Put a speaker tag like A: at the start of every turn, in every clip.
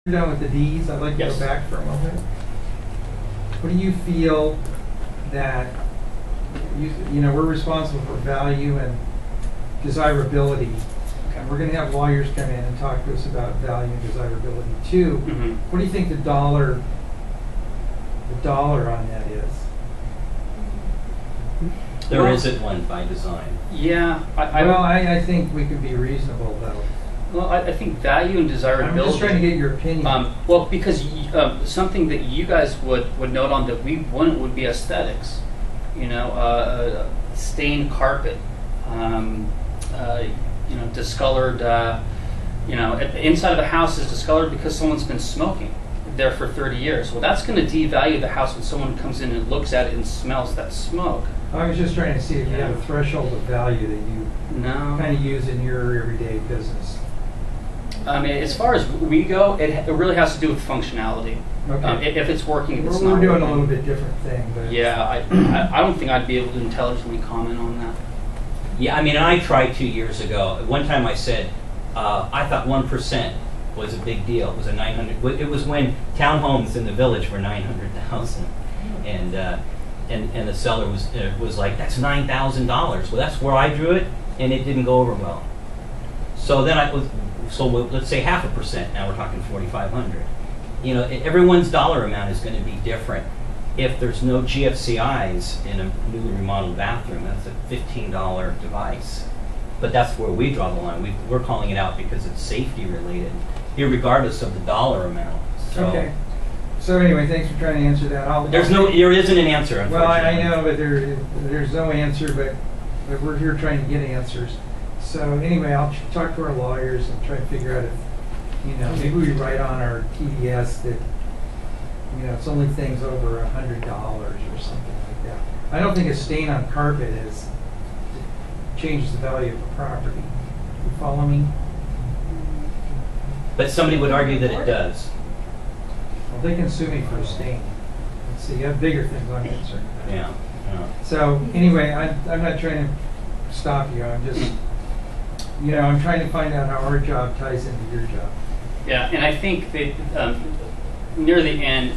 A: We're done with the Ds. I'd like to
B: Yes.
A: go back for a moment. What do you feel that, we're responsible for value and desirability.
B: Okay.
A: We're going to have lawyers come in and talk to us about value and desirability too.
B: Mm-hmm.
A: What do you think the dollar on that is?
C: There
B: Well,
C: isn't one by design.
B: Yeah,
A: I think we could be reasonable though.
B: I think value and desirability.
A: I'm just trying to get your opinion.
B: Well, because something that you guys would note on that we wouldn't would be aesthetics. Stained carpet, discolored. The inside of a house is discolored because someone's been smoking there for 30 years. Well, that's going to devalue the house when someone comes in and looks at it and smells that smoke.
A: I was just trying to see if you have a threshold of value that you kind of use in your everyday business.
B: I mean, as far as we go, it really has to do with functionality.
A: Okay.
B: If it's working, if it's not
A: We're doing
B: working.
A: a little bit different thing. But
B: Yeah, I don't think I'd be able to intelligently comment on that.
C: Yeah, I mean, I tried 2 years ago. One time I said, I thought 1% was a big deal. It was a 900. It was when townhomes in the village were 900,000, and the seller was like, that's $9,000. Well, that's where I drew it, and it didn't go over well. So then let's say 0.5%. Now we're talking 4,500. Everyone's dollar amount is going to be different. If there's no GFCIs in a newly remodeled bathroom, that's a $15 device. But that's where we draw the line. We're calling it out because it's safety related, irregardless of the dollar amount. So
A: okay. So anyway, thanks for trying to answer that.
C: there isn't an answer, unfortunately.
A: Well, I know, but there's no answer, but we're here trying to get answers. So anyway, I'll talk to our lawyers and try to figure out if, maybe we write on our TDS that, it's only things over $100 or something like that. I don't think a stain on carpet changes the value of the property. You follow me?
C: But somebody would argue that it does.
A: Well, they can sue me for a stain. Let's see, you have bigger things I'm concerned about.
C: Yeah.
A: So anyway, I'm not trying to stop you. I'm just, I'm trying to find out how our job ties into your job.
B: Yeah, and I think that near the end,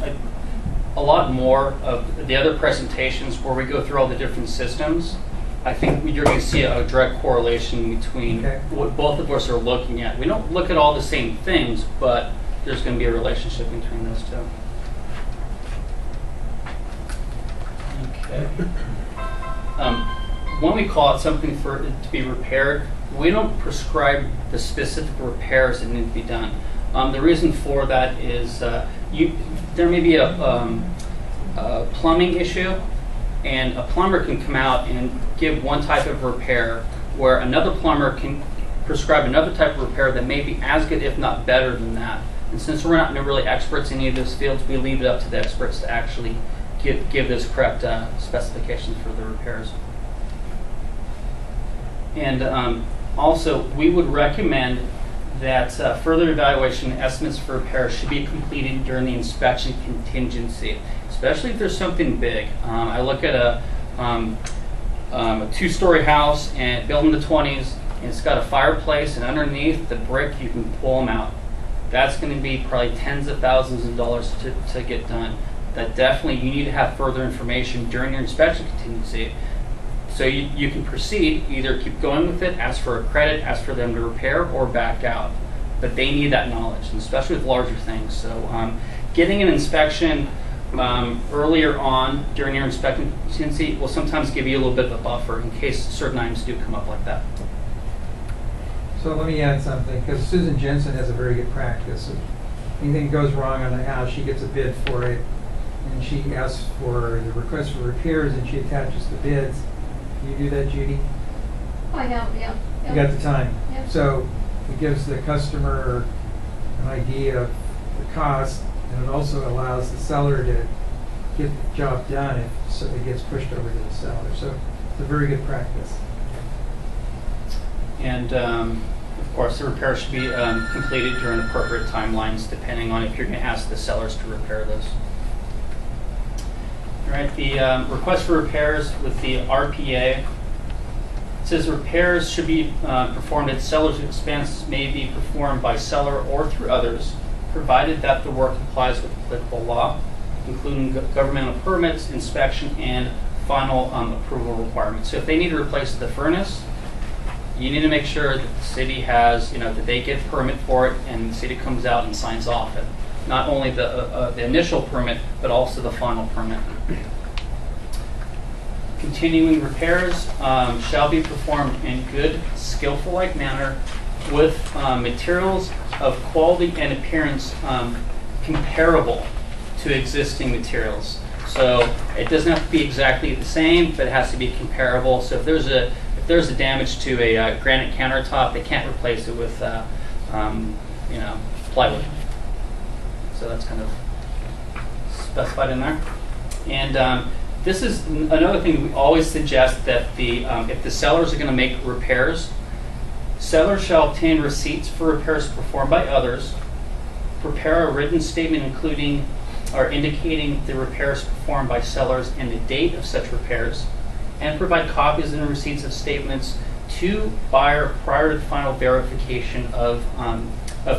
B: a lot more of the other presentations where we go through all the different systems, I think you're going to see a direct correlation between what both of us are looking at. We don't look at all the same things, but there's going to be a relationship between those two. Okay. When we call it something to be repaired, we don't prescribe the specific repairs that need to be done. The reason for that is there may be a plumbing issue, and a plumber can come out and give one type of repair, where another plumber can prescribe another type of repair that may be as good, if not better than that. And since we're not really experts in any of those fields, we leave it up to the experts to actually give those correct specifications for the repairs. And also, we would recommend that further evaluation and estimates for repairs should be completed during the inspection contingency, especially if there's something big. I look at a 2-story house and built in the 20s, and it's got a fireplace, and underneath the brick you can pull them out. That's going to be probably tens of thousands of dollars to get done. That definitely you need to have further information during your inspection contingency. So you can proceed, either keep going with it, ask for a credit, ask for them to repair, or back out. But they need that knowledge, and especially with larger things. So getting an inspection earlier on during your inspection contingency will sometimes give you a little bit of a buffer in case certain items do come up like that.
A: So let me add something, because Susan Jensen has a very good practice. If anything goes wrong on the house, she gets a bid for it, and she asks for the request for repairs, and she attaches the bids. Do you do that, Judy?
D: I have, yeah.
A: You got the time.
D: Yep.
A: So it gives the customer an idea of the cost, and it also allows the seller to get the job done if it gets pushed over to the seller. So it's a very good practice.
B: And of course, the repair should be completed during appropriate timelines, depending on if you're going to ask the sellers to repair those. All right, the request for repairs with the RPA. It says repairs should be performed at seller's expense, may be performed by seller or through others. provided that the work complies with applicable law, including governmental permits, inspection, and final approval requirements. So if they need to replace the furnace, you need to make sure that the city has, that they get a permit for it, and the city comes out and signs off it. Not only the initial permit, but also the final permit. Continuing repairs shall be performed in good, skillful-like manner with materials of quality and appearance comparable to existing materials. So it doesn't have to be exactly the same, but it has to be comparable. So if there's a damage to a granite countertop, they can't replace it with plywood. So that's kind of specified in there. And this is another thing we always suggest, that if the sellers are going to make repairs, sellers shall obtain receipts for repairs performed by others, prepare a written statement including or indicating the repairs performed by sellers and the date of such repairs, and provide copies and receipts of statements to buyer prior to the final verification of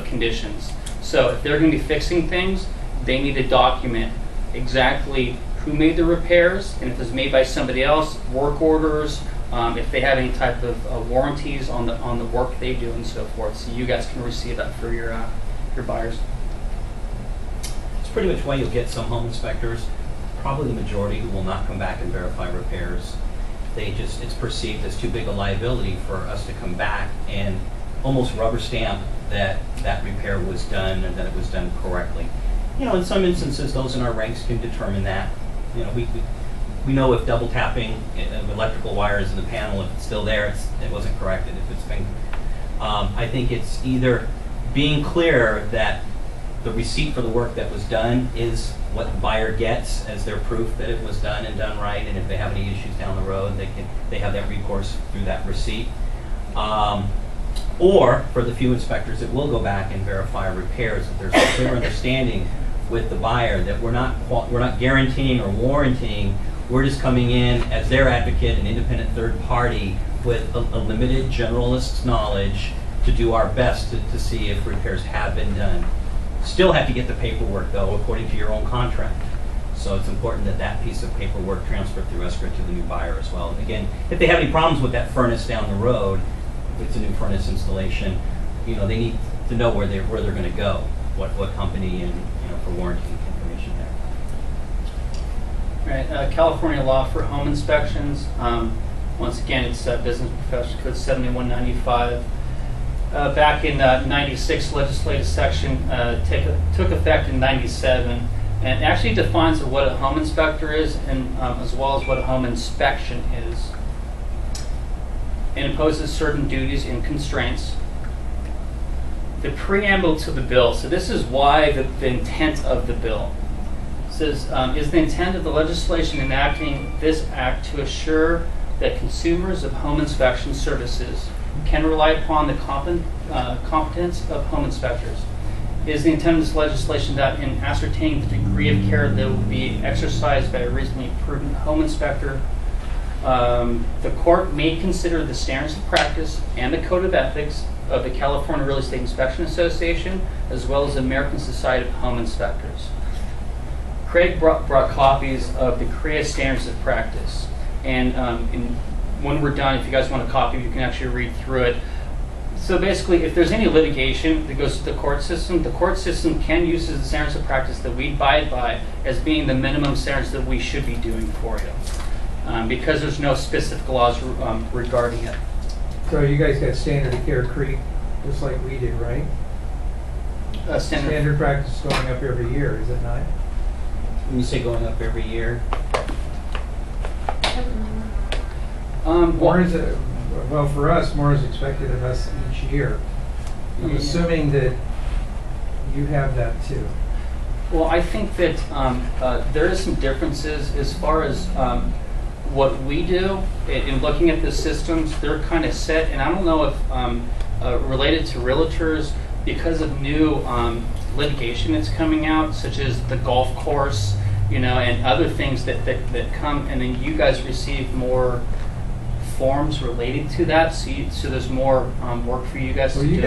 B: conditions. So if they're going to be fixing things, they need to document exactly who made the repairs, and if it was made by somebody else, work orders, if they have any type of warranties on the work they do, and so forth. So you guys can receive that for your buyers.
C: It's pretty much why you'll get some home inspectors, probably the majority, who will not come back and verify repairs. It's perceived as too big a liability for us to come back and almost rubber stamp that repair was done and that it was done correctly. In some instances, those in our ranks can determine that. We know if double tapping of electrical wires in the panel, if it's still there, it wasn't corrected. If it's been, I think it's either being clear that the receipt for the work that was done is what the buyer gets as their proof that it was done and done right, and if they have any issues down the road, they have that recourse through that receipt. Or for the few inspectors that will go back and verify repairs, that there's a clear understanding with the buyer that we're not guaranteeing or warranting. We're just coming in as their advocate, an independent third party with a limited generalist's knowledge to do our best to see if repairs have been done. Still have to get the paperwork, though, according to your own contract. So it's important that that piece of paperwork transferred through escrow to the new buyer as well. Again, if they have any problems with that furnace down the road, if it's a new furnace installation, they need to know where they're going to go, what company, and for warranty information there.
B: Right, California law for home inspections. Once again, it's Business Professional Code 7195. Back in 96, legislative section took effect in 97, and actually defines what a home inspector is, and as well as what a home inspection is, and imposes certain duties and constraints. The preamble to the bill. So this is why the intent of the bill. It says, is the intent of the legislation enacting this act to assure that consumers of home inspection services can rely upon the competence of home inspectors. Is the intent of this legislation that in ascertaining the degree of care that will be exercised by a reasonably prudent home inspector, the court may consider the standards of practice and the code of ethics of the California Real Estate Inspection Association, as well as the American Society of Home Inspectors. Craig brought copies of the CREA standards of practice, and when we're done, if you guys want a copy, you can actually read through it. So basically, if there's any litigation that goes to the court system can use the standards of practice that we abide by as being the minimum standards that we should be doing for you, because there's no specific laws regarding it.
A: So you guys got standard of care creep, just like we do, right? Standard practice is going up every year, is it not?
C: When you say going up every year,
A: more is well, for us, more is expected of us each year. I'm assuming that you have that too.
B: Well, I think that there is some differences as far as what we do in looking at the systems. They're kind of set, and I don't know if related to realtors, because of new litigation that's coming out, such as the golf course, and other things that come, and then you guys receive more forms related to that, so there's more work for you guys to do.